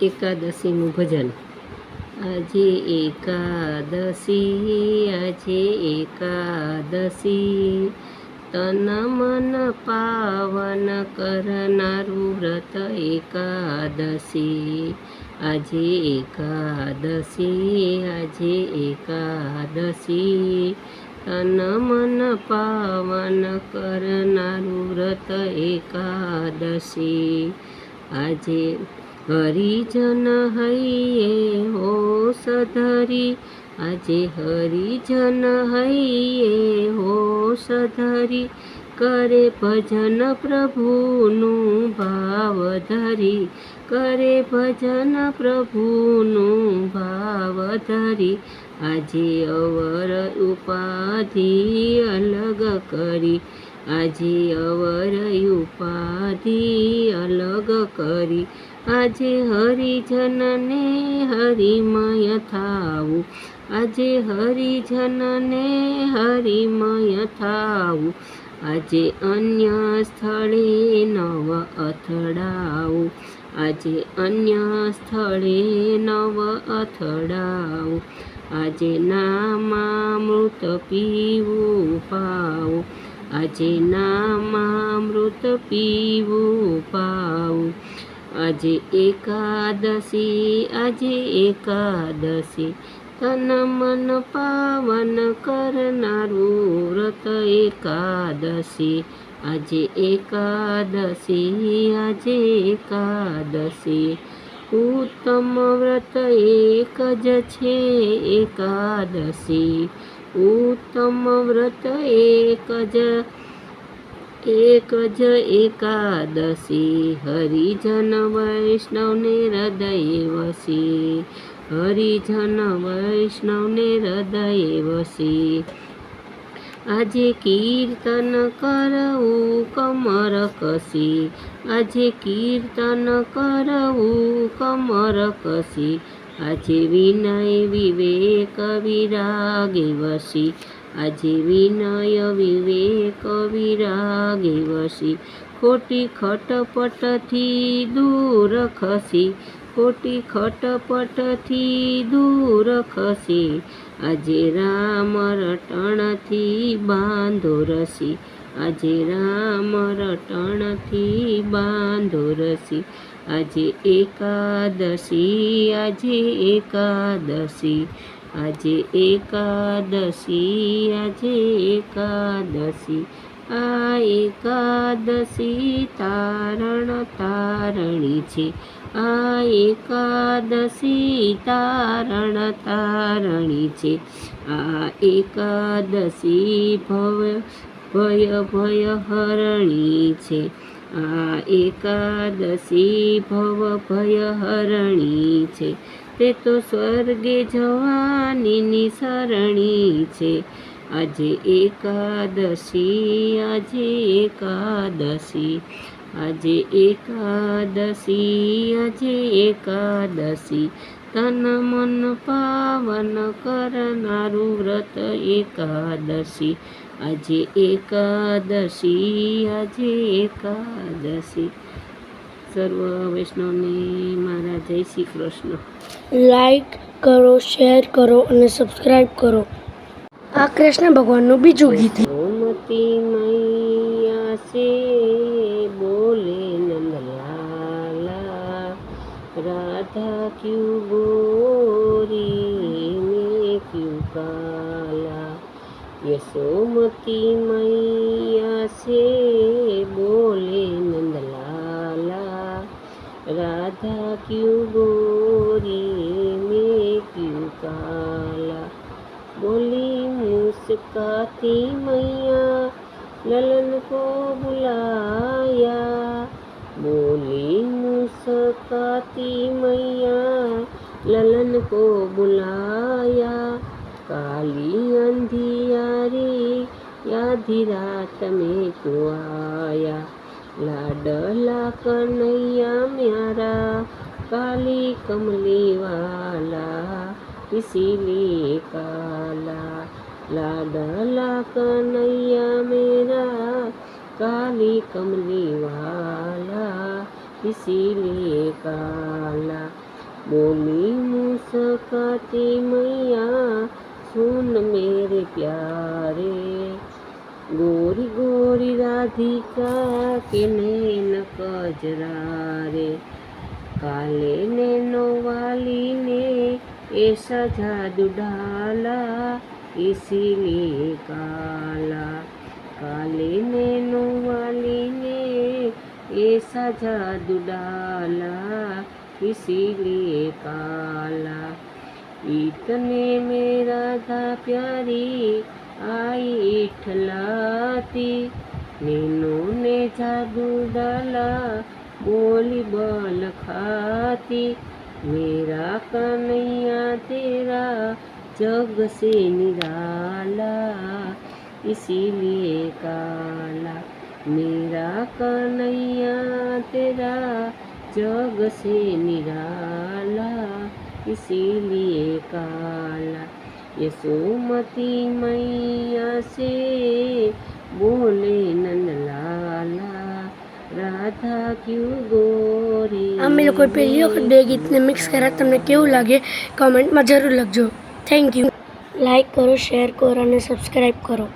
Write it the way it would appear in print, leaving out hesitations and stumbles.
એકાદશીનું ભજન. આજે એકાદશી, આજે એકાદશી, તન મન પાવન કરનારું વ્રત એકાદશી. આજે એકાદશી, આજે એકાદશી, તન મન પાવન કરનારું વ્રત એકાદશી. આજે હરિજન હૈયે હોશ ધરી, આજે હરિજન હૈયે હોશ ધરી, કરે ભજન પ્રભુનું ભાવ ધરી, કરે ભજન પ્રભુનું ભાવ ધરી. આજે અવર ઉપાધિ અલગ કરી, આજે અવર ઉપાધિ અલગ કરી, આજે હરિજનને હરિમય થાવું, આજે હરિજનને હરિમય થાવું. આજે અન્ય સ્થળે નવ અથડાવું, આજે અન્ય સ્થળે નવ અથડાવું. આજે નામામૃત પીવું પાવું, આજે નામામૃત પીવું પાવું. આજે એકાદશી, આજે એકાદશી, તન મન પાવન કરનારું વ્રત એકાદશી. આજે એકાદશી, આજે એકાદશી, ઉત્તમ વ્રત એક જ છે એકાદશી. ઉત્તમ વ્રત એક જ એકાદશી, હરિજન વૈષ્ણવને હૃદયે વસી, હરિજન વૈષ્ણવને હૃદયે વસી. આજે કીર્તન કરવું કમર કસી, આજે કીર્તન કરવું કમર કસી. આજે વિનય વિવેક વિરાગે વસી, આજે વિનય વિવેક વિરાગે વસી. ખોટી ખટપટથી દૂર ખસી, ખોટી ખટપટથી દૂર ખસી. આજે રામ રટણથી બાંધો રસી, આજે રામ રટણથી બાંધો રસી. આજે એકાદશી, આજે એકાદશી, આજે એકાદશી, આજે એકાદશી. આ એકાદશી તારણ તારણી છે, આ એકાદશી તારણ તારણી છે. આ એકાદશી ભય ભય હરણી છે, આ એકાદશી ભય હરણી છે. તે તો સ્વર્ગે જવાનીની સરણી છે. આજે એકાદશી, આજે એકાદશી, આજે એકાદશી, આજે એકાદશી, તન મન પાવન કરનારું વ્રત એકાદશી. આજે એકાદશી, આજે એકાદશી. સર્વ વૈષ્ણવને મારા જય શ્રી કૃષ્ણ. લાઈક કરો, શેર કરો અને સબસ્ક્રાઈબ કરો. આ કૃષ્ણ ભગવાનનું બીજું ગીત. યશોમતી મૈયા સે બોલે નંદલાલા, રાધા ક્યુ ગોરી મેં ક્યુ કાલા. યશોમતી મૈયા સે બોલે નંદલાલા, રાધા ક્યુ ગોરી મેં ક્યુ કાલા. बोली मुस्काती मैया ललन को बुलाया, बोली मुस्काती मैया ललन को बुलाया. काली अंधियारी आधी रात में क्यों आया, लाडला कन्हैया म्यारा काली कमली वाला इसीलिए काला. लाडला कन्हैया मेरा काली कमली वाला इसीलिए काला. बोली मुस्काती मैया सुन मेरे प्यारे, गोरी गोरी राधिका के नैन कजरारे, काले नैनों वाली ने ऐसा जादू डाला इसीलिए काला, काले नैनों वाली ने ऐसा जादू डाला इसीलिए काला, इतने में राधा प्यारी आई इठलाती, नैनों ने जादू डाला बोली बल खाती, मेरा कन्हैया तेरा जग से निराला इसीलिए काला, मेरा कन्हैया तेरा जग से निराला इसीलिए काला। यशोमती मैया से बोले नंदलाला, રાધા ક્યું ગોરી। અમે લોકોએ પહેલી વખત બે ગીતને મિક્સ કર્યા. તમને કેવું લાગે કમેન્ટમાં જરૂર લખજો. Thank you. લાઈક કરો, શેર કરો અને સબસ્ક્રાઈબ કરો.